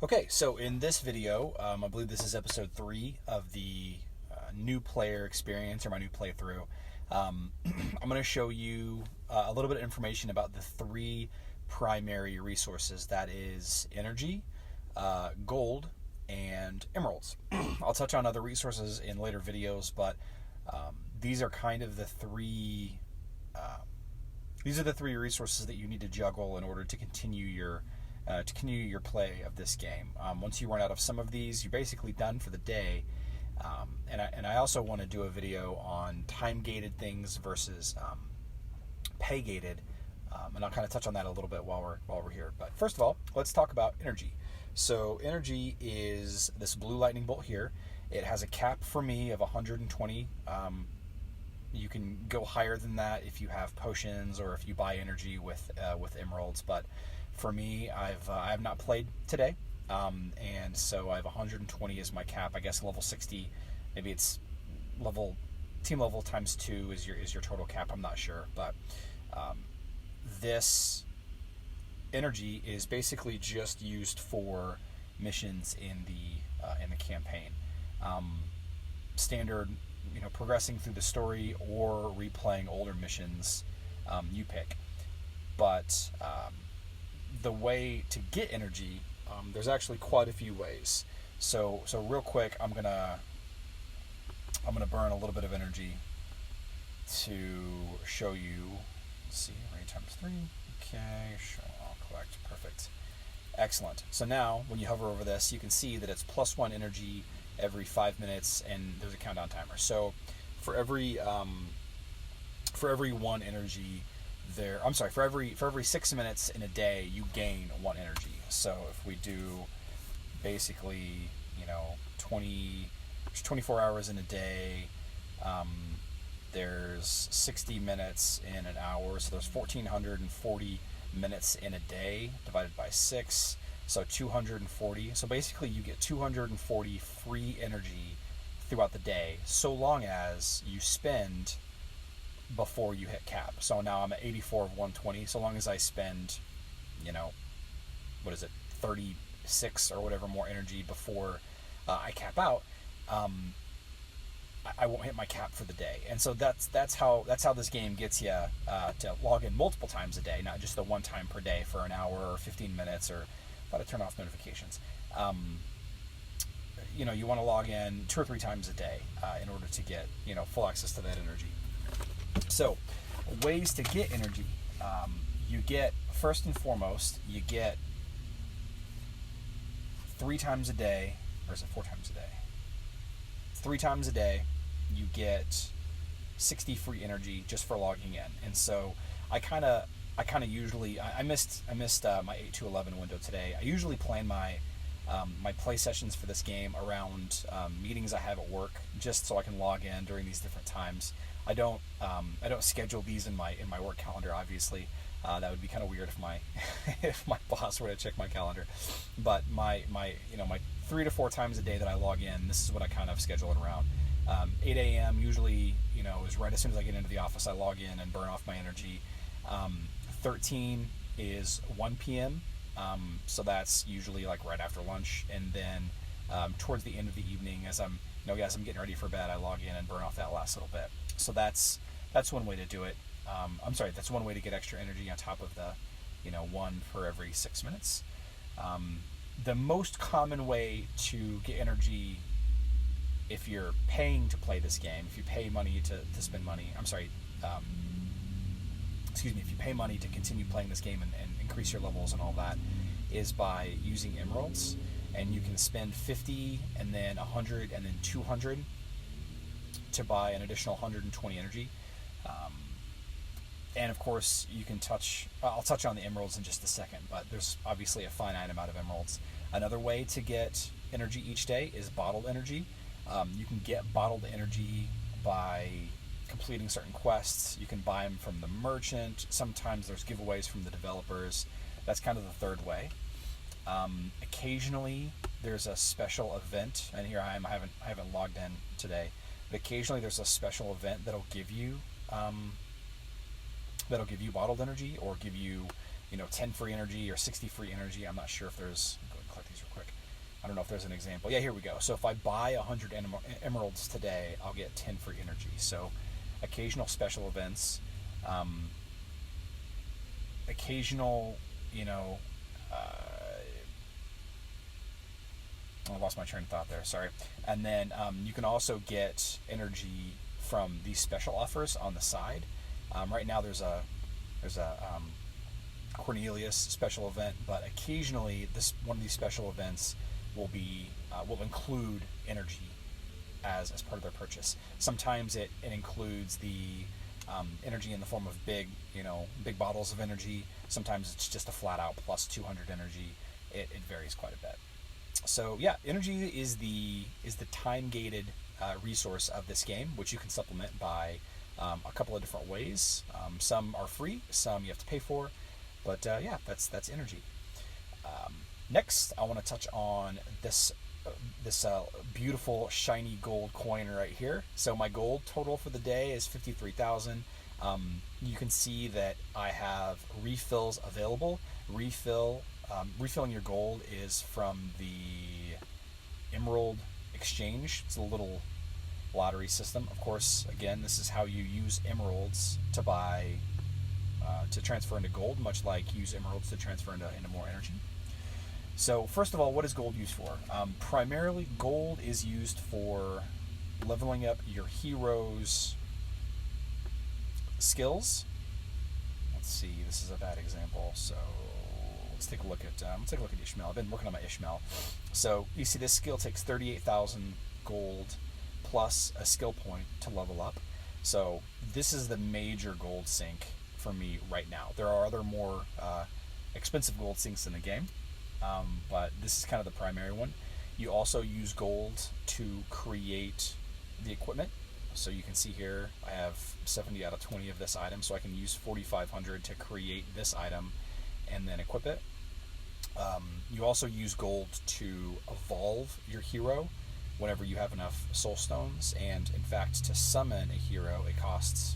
Okay, so in this video, I believe this is episode 3 of the new player experience or my new playthrough. I'm going to show you a little bit of information about the 3 primary resources, that is energy, gold, and emeralds. I'll touch on other resources in later videos, but these are kind of the 3 these are the 3 resources that you need to juggle in order to continue your play of this game. Once you run out of some of these, you're basically done for the day. And I also want to do a video on time-gated things versus pay-gated, and I'll kind of touch on that a little bit while we're here. But first of all, let's talk about energy. So energy is this blue lightning bolt here. It has a cap for me of 120. You can go higher than that if you have potions or if you buy energy with emeralds. But for me, I have not played today, and so I have 120 as my cap. I guess level 60, maybe it's team level times 2 is your total cap. I'm not sure, but this energy is basically just used for missions in the campaign. Standard, progressing through the story or replaying older missions, you pick. But the way to get energy, there's actually quite a few ways. So real quick, I'm gonna burn a little bit of energy to show you. Let's see, rate times 3. Okay, show all collect. Perfect. Excellent. So now, when you hover over this, you can see that it's +1 energy every 5 minutes, and there's a countdown timer. So for every 1 energy for every 6 minutes in a day, you gain 1 energy. So if we do basically, 24 hours in a day, there's 60 minutes in an hour, so there's 1,440 minutes in a day divided by 6, so 240. So basically you get 240 free energy throughout the day, so long as you spend before you hit cap. So now I'm at 84 of 120. So long as I spend, 36 or whatever more energy before I cap out, I won't hit my cap for the day. And so that's how this game gets you to log in multiple times a day, not just the one time per day for an hour or 15 minutes, or I thought to turn off notifications. You want to log in 2 or 3 times a day in order to get full access to that energy. So, ways to get energy. You get, first and foremost, you get 3 times a day, or is it 4 times a day? 3 times a day, you get 60 free energy just for logging in. And so, I kind of usually, I missed my 8 to 11 window today. I usually plan my play sessions for this game around meetings I have at work, just so I can log in during these different times. I don't schedule these in my work calendar. Obviously, that would be kind of weird if my if my boss were to check my calendar. But my 3 to 4 times a day that I log in, this is what I kind of schedule it around. 8 a.m. usually is right as soon as I get into the office. I log in and burn off my energy. 13 is 1 p.m. So that's usually like right after lunch, and then towards the end of the evening, as I'm getting ready for bed, I log in and burn off that last little bit. So that's one way to do it. That's one way to get extra energy on top of the 1 for every 6 minutes. The most common way to get energy, if you're paying to play this game, if you pay money to spend money, if you pay money to continue playing this game and increase your levels and all that, is by using emeralds. And you can spend 50 and then 100 and then 200 to buy an additional 120 energy. And of course, you can I'll touch on the emeralds in just a second, but there's obviously a finite amount of emeralds. Another way to get energy each day is bottled energy. You can get bottled energy by completing certain quests. You can buy them from the merchant. Sometimes there's giveaways from the developers. That's kind of the third way. Occasionally there's a special event, and here I am. I haven't logged in today, but occasionally there's a special event that'll give you bottled energy, or give you 10 free energy or 60 free energy. I'm not sure if there's, go and click these real quick. I don't know if there's an example. Yeah, here we go. So if I buy 100 emeralds today, I'll get 10 free energy. So occasional special events, occasional, I lost my train of thought there, sorry. And then you can also get energy from these special offers on the side. Right now there's a Cornelius special event, but occasionally one of these special events will include energy as part of their purchase. Sometimes it includes the energy in the form of big bottles of energy. Sometimes it's just a flat out plus 200 energy. It varies quite a bit. So yeah, energy is the time gated resource of this game, which you can supplement by a couple of different ways. Some are free, some you have to pay for, but yeah, that's energy. Next, I want to touch on this beautiful shiny gold coin right here. So my gold total for the day is 53,000. You can see that I have refills available. Refilling your gold is from the Emerald Exchange. It's a little lottery system. Of course, again, this is how you use emeralds to buy, to transfer into gold, much like use emeralds to transfer into more energy. So first of all, what is gold used for? Primarily, gold is used for leveling up your hero's skills. Let's see, this is a bad example, so let's take a look at Ishmael. I've been working on my Ishmael. So you see this skill takes 38,000 gold plus a skill point to level up. So this is the major gold sink for me right now. There are other more expensive gold sinks in the game, but this is kind of the primary one. You also use gold to create the equipment. So you can see here I have 70 out of 20 of this item, so I can use 4,500 to create this item and then equip it. You also use gold to evolve your hero whenever you have enough soul stones, and in fact to summon a hero it costs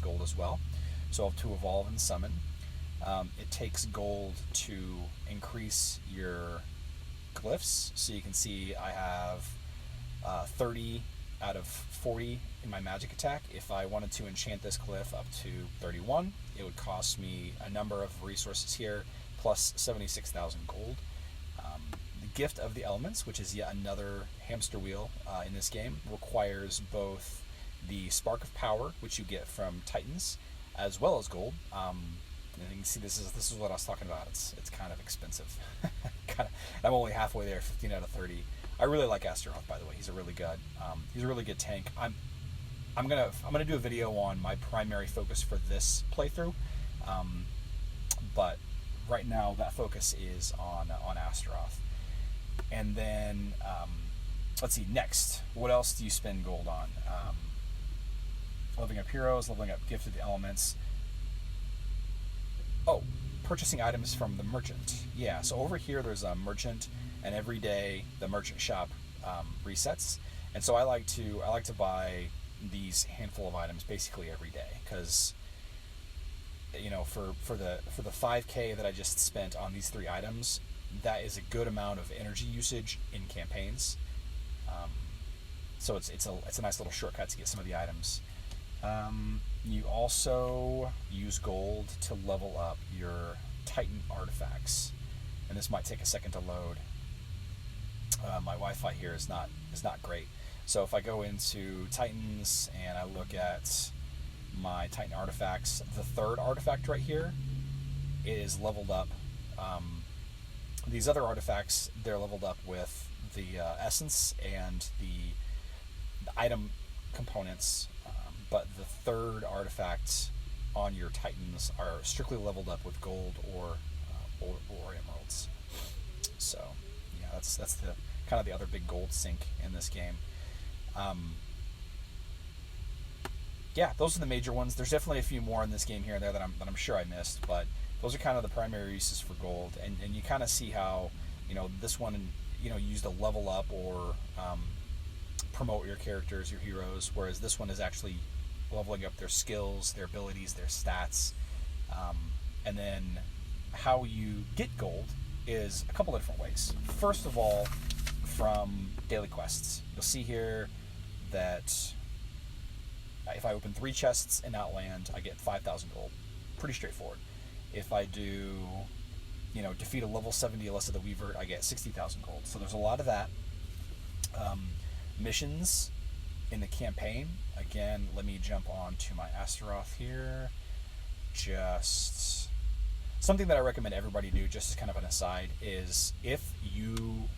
gold as well. So to evolve and summon, it takes gold to increase your glyphs. So you can see I have 30 out of 40 in my magic attack. If I wanted to enchant this glyph up to 31, it would cost me a number of resources here, plus 76,000 gold. The Gift of the Elements, which is yet another hamster wheel in this game, requires both the Spark of Power, which you get from Titans, as well as gold. And you can see this is what I was talking about. It's kind of expensive. I'm only halfway there, 15 out of 30. I really like Astaroth, by the way. He's a really good tank. I'm gonna do a video on my primary focus for this playthrough, but right now that focus is on Astaroth. And then let's see. Next, what else do you spend gold on? Leveling up heroes, leveling up Gift of the Elements. Oh, purchasing items from the merchant. Yeah. So over here there's a merchant, and every day the merchant shop resets, and so I like to buy these handful of items basically every day, because for the 5K that I just spent on these 3 items, that is a good amount of energy usage in campaigns. So it's a nice little shortcut to get some of the items. You also use gold to level up your Titan artifacts, and this might take a second to load. My Wi-Fi here is not great. So if I go into Titans and I look at my Titan artifacts, the 3rd artifact right here is leveled up. These other artifacts, they're leveled up with the essence and the item components, but the 3rd artifact on your Titans are strictly leveled up with gold or emeralds. So yeah, that's the kind of the other big gold sink in this game. Yeah, those are the major ones. There's definitely a few more in this game here and there that I'm sure I missed, but those are kind of the primary uses for gold. And you kind of see how this one used to level up or promote your characters, your heroes, whereas this one is actually leveling up their skills, their abilities, their stats. And then how you get gold is a couple of different ways. First of all, from daily quests. You'll see here that if I open 3 chests in Outland, I get 5,000 gold. Pretty straightforward. If I do, defeat a level 70 Alyssa the Weaver, I get 60,000 gold. So there's a lot of that. Missions in the campaign. Again, let me jump on to my Astaroth here. Just something that I recommend everybody do, just as kind of an aside, is if you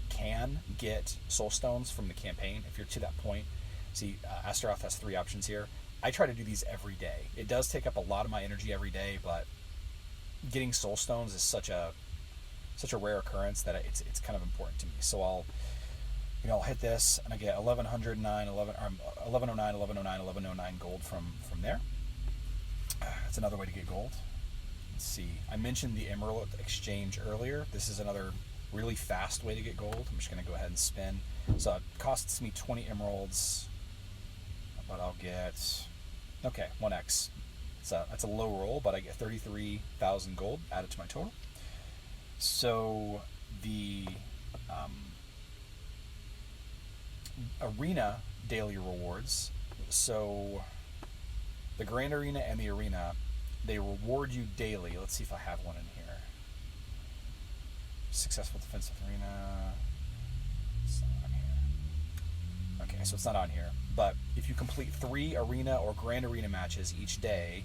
can get soul stones from the campaign, if you're to that point. See, Astaroth has 3 options here. I try to do these every day. It does take up a lot of my energy every day, but getting soul stones is such a rare occurrence that it's kind of important to me. So I'll hit this and I get 1109 gold from there. That's another way to get gold. Let's see. I mentioned the Emerald Exchange earlier. This is another really fast way to get gold. I'm just going to go ahead and spin. So it costs me 20 emeralds, but I'll get 1x. That's a low roll, but I get 33,000 gold added to my total. So the arena daily rewards. So the Grand Arena and the Arena, they reward you daily. Let's see if I have one in here. Successful defensive arena. It's not on here. Okay, so it's not on here. But if you complete 3 arena or Grand Arena matches each day,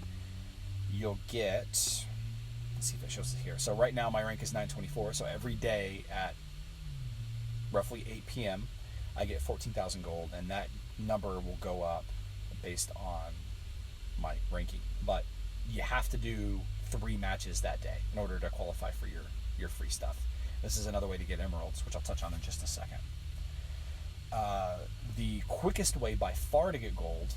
you'll get. Let's see if it shows it here. So right now my rank is 924. So every day at roughly 8 p.m., I get 14,000 gold, and that number will go up based on my ranking. But you have to do 3 matches that day in order to qualify for your free stuff. This is another way to get emeralds, which I'll touch on in just a second. The quickest way by far to get gold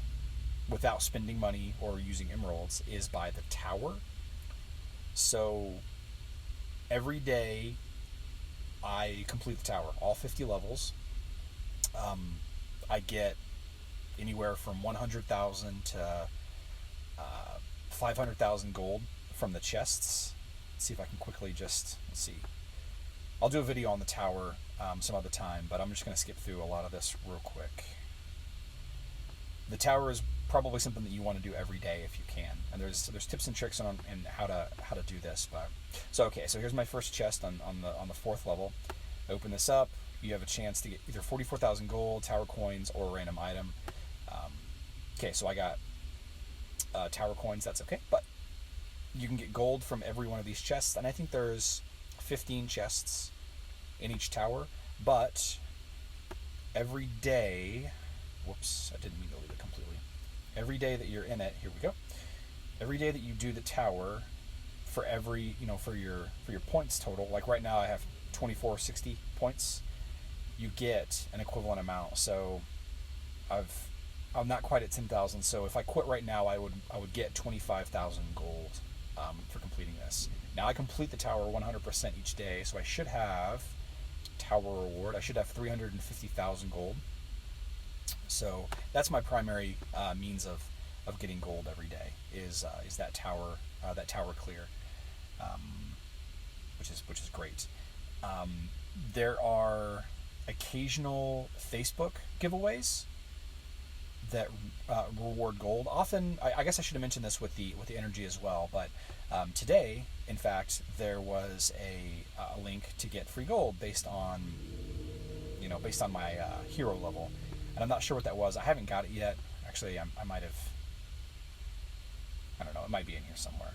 without spending money or using emeralds is by the tower. So every day I complete the tower, all 50 levels. I get anywhere from 100,000 to 500,000 gold from the chests. Let's see if I can quickly let's see. I'll do a video on the tower some other time, but I'm just going to skip through a lot of this real quick. The tower is probably something that you want to do every day if you can, and there's tips and tricks on how to do this. But so here's my first chest on the 4th level. I open this up. You have a chance to get either 44,000 gold, tower coins, or a random item. So I got tower coins. That's okay, but you can get gold from every one of these chests, and I think there's 15 chests in each tower. But every day, whoops, I didn't mean to leave it completely. Every day that you're in it, here we go. Every day that you do the tower, for every for your points total, like right now I have 2460 points, you get an equivalent amount. So I'm not quite at 10,000, so if I quit right now, I would get 25,000 gold for completing this. Now I complete the tower 100% each day, so I should have tower reward. I should have 350,000 gold. So that's my primary means of getting gold every day is that tower clear, which is great. There are occasional Facebook giveaways that reward gold. Often, I guess I should have mentioned this with the energy as well, but today, in fact, there was a link to get free gold based on my hero level, and I'm not sure what that was. I haven't got it yet. Actually, I might have. I don't know. It might be in here somewhere.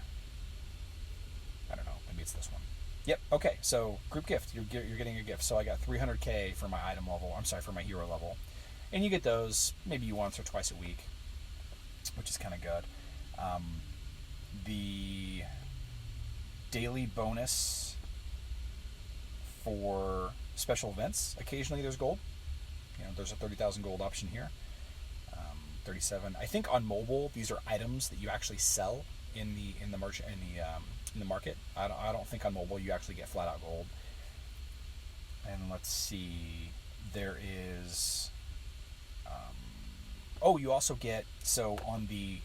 I don't know. Maybe it's this one. Yep. Okay. So group gift. You're getting a gift. So I got 300k for my item level. I'm sorry, for my hero level. And you get those maybe once or twice a week, which is kind of good. The daily bonus for special events, occasionally there's gold. There's a 30,000 gold option here. 37. I think on mobile these are items that you actually sell in the market. I don't think on mobile you actually get flat out gold. And let's see, there is. You also get, so in the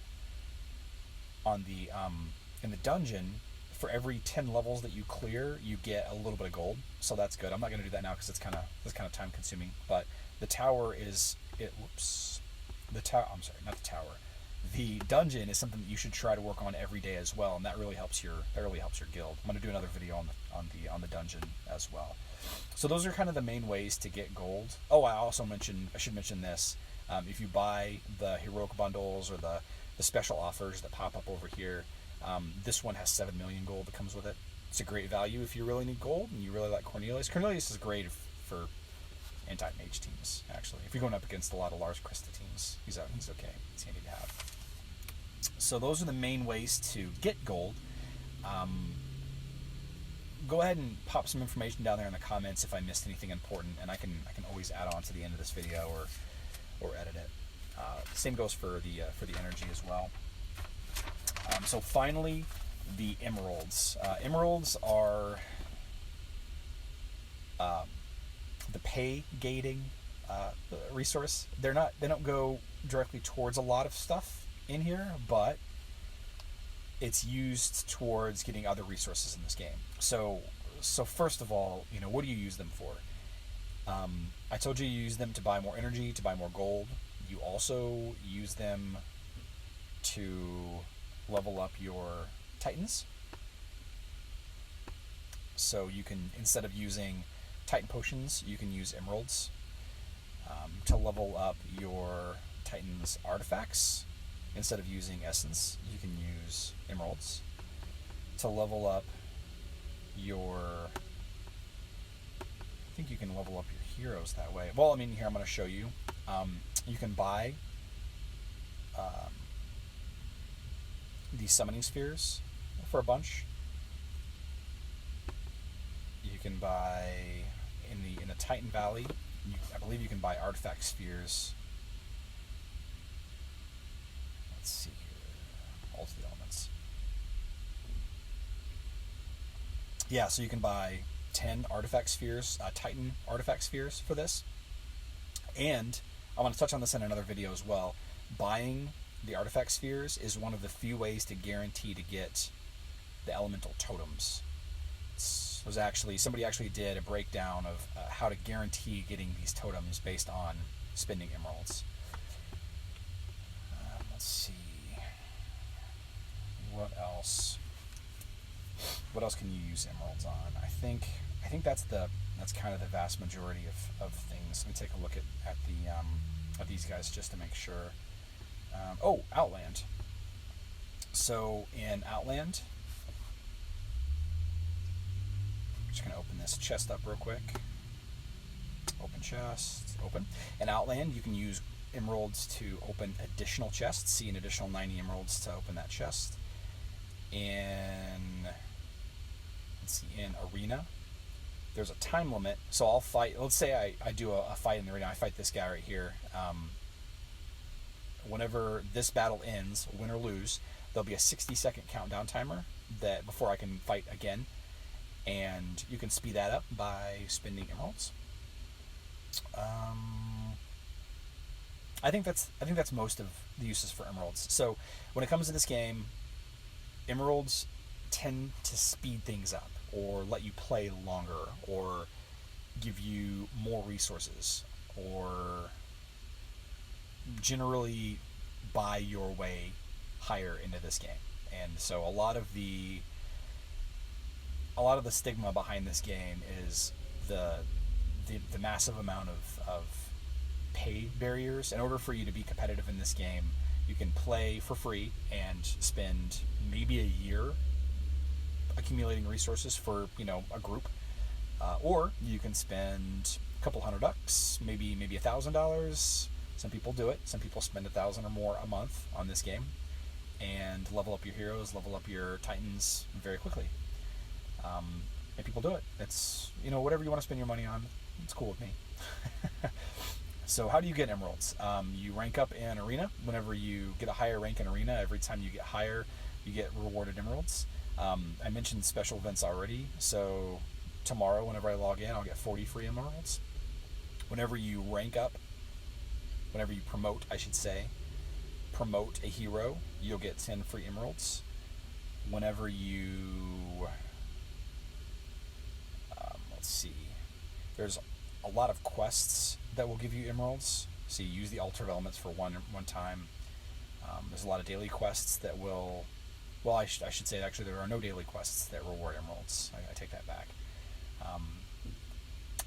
dungeon, for every 10 levels that you clear, you get a little bit of gold, so that's good. I'm not going to do that now because it's kind of time consuming. But the tower is it. Whoops, the tower. I'm sorry, not the tower. The dungeon is something that you should try to work on every day as well, and that really helps your guild. I'm going to do another video on the dungeon as well. So those are kind of the main ways to get gold. Oh, I should mention this. If you buy the heroic bundles or the special offers that pop up over here, this one has 7 million gold that comes with it. It's a great value if you really need gold and you really like Cornelius. Cornelius is great for anti-mage teams, actually. If you're going up against a lot of Lars Krista teams, he's okay. It's handy to have. So those are the main ways to get gold. Go ahead and pop some information down there in the comments if I missed anything important, and I can always add on to the end of this video or edit it. Same goes for the energy as well. So finally, the emeralds. Emeralds are the pay gating resource. They don't go directly towards a lot of stuff in here, but it's used towards getting other resources in this game. So first of all, what do you use them for? I told you use them to buy more energy, to buy more gold. You also use them to level up your titans. So you can, instead of using titan potions, you can use emeralds to level up your titans artifacts. Instead of using essence, you can use emeralds to level up your... I think you can level up your heroes that way. Well, here I'm going to show you. You can buy these summoning spheres for a bunch. You can buy in the Titan Valley. I believe you can buy artifact spheres. Let's see here. All the elements. Yeah, so you can buy 10 artifact spheres, Titan artifact spheres for this. And I want to touch on this in another video as well. Buying the artifact spheres is one of the few ways to guarantee to get the elemental totems. Somebody actually did a breakdown of how to guarantee getting these totems based on spending emeralds. Let's see. What else? What else can you use emeralds on? I think that's kind of the vast majority of things. Let me take a look at these guys just to make sure. Outland. So in Outland, I'm just going to open this chest up real quick. Open chest, open. In Outland, you can use emeralds to open additional chests. See an additional 90 emeralds to open that chest. In Arena, there's a time limit. So I'll fight. Let's say I do a fight in the arena. I fight this guy right here. Whenever this battle ends, win or lose, there'll be a 60-second countdown timer that before I can fight again, and you can speed that up by spending emeralds. I think that's most of the uses for emeralds. So when it comes to this game, emeralds tend to speed things up, or let you play longer, or give you more resources, or generally buy your way higher into this game. And so a lot of the stigma behind this game is the massive amount of pay barriers. In order for you to be competitive in this game, you can play for free and spend maybe a year accumulating resources for a group, or you can spend a couple $100, maybe $1,000. Some people do it. Some people spend 1,000 or more a month on this game and level up your heroes, level up your titans very quickly. And people do it. It's whatever you want to spend your money on, it's cool with me. So how do you get emeralds? You rank up in Arena. Whenever you get a higher rank in Arena, every time you get higher, you get rewarded emeralds. I mentioned special events already, so tomorrow whenever I log in, I'll get 40 free emeralds. Whenever you rank up, whenever you promote a hero, you'll get 10 free emeralds. whenever you, let's see, there's a lot of quests that will give you emeralds. So you use the altar of elements for one time. There's a lot of daily quests that will, well, I should say actually there are no daily quests that reward emeralds. I take that back.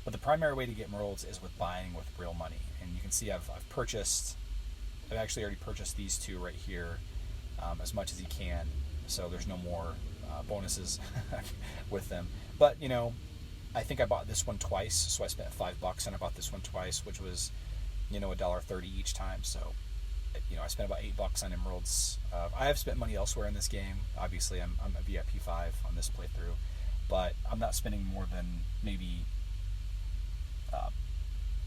But the primary way to get emeralds is with buying with real money. And you can see I've actually already purchased these two right here, as much as you can. So there's no more bonuses with them. But, you know, I think I bought this one twice, so I spent $5 and I bought this one twice, which was, you know, $1.30 each time. So, you know, I spent about $8 on emeralds. I have spent money elsewhere in this game. Obviously, I'm a VIP 5 on this playthrough, but I'm not spending more than maybe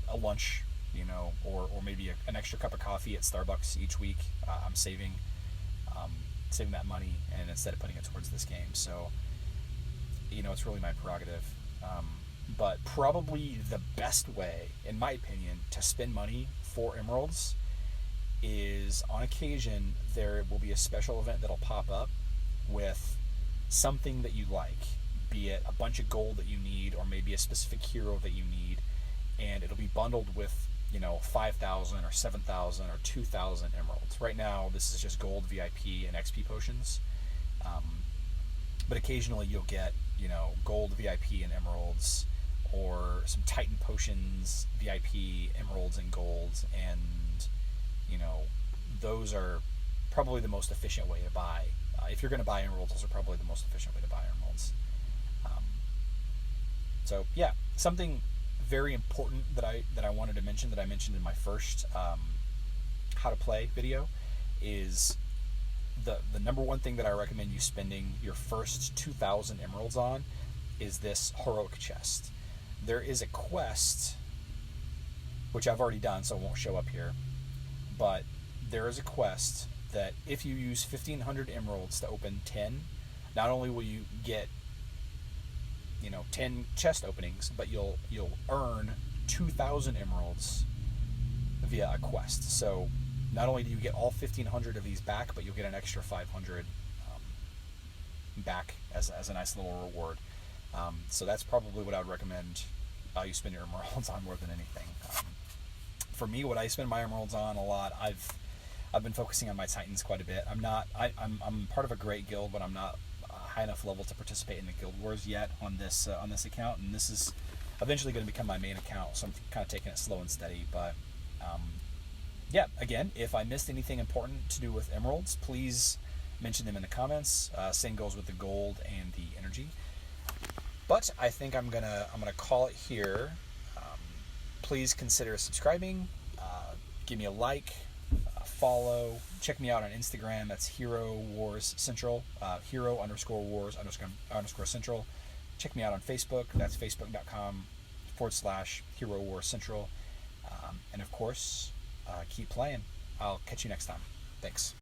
a lunch, you know, or maybe an extra cup of coffee at Starbucks each week. I'm saving that money, and instead of putting it towards this game. So, you know, it's really my prerogative. But probably the best way, in my opinion, to spend money for emeralds is, on occasion, there will be a special event that'll pop up with something that you like, be it a bunch of gold that you need, or maybe a specific hero that you need, and it'll be bundled with, you know, 5,000 or 7,000 or 2,000 emeralds. Right now, this is just gold, VIP, and XP potions. But occasionally you'll get, you know, gold, VIP, and emeralds, or some Titan potions, VIP, emeralds, and golds, and, you know, those are probably the most efficient way to buy. If you're going to buy emeralds, those are probably the most efficient way to buy emeralds. So yeah, something very important that I wanted to mention, that I mentioned in my first how to play video, is the number one thing that I recommend you spending your first 2,000 emeralds on is this heroic chest. There is a quest, which I've already done, so it won't show up here, but there is a quest that if you use 1,500 emeralds to open 10, not only will you get, you know, 10 chest openings, but you'll earn 2,000 emeralds via a quest. So not only do you get all 1,500 of these back, but you'll get an extra 500 back as a nice little reward. So that's probably what I would recommend you spend your emeralds on more than anything. For me, what I spend my emeralds on a lot, I've been focusing on my Titans quite a bit. I'm part of a great guild, but I'm not high enough level to participate in the guild wars yet on this account, and this is eventually going to become my main account, so I'm kind of taking it slow and steady. But yeah, again, if I missed anything important to do with emeralds, please mention them in the comments. Same goes with the gold and the energy. But I think I'm gonna call it here. Please consider subscribing. Give me a like, follow. Check me out on Instagram. That's Hero Wars Central. Hero_Wars_Central. Check me out on Facebook. That's facebook.com/Hero Wars Central. And of course, keep playing. I'll catch you next time. Thanks.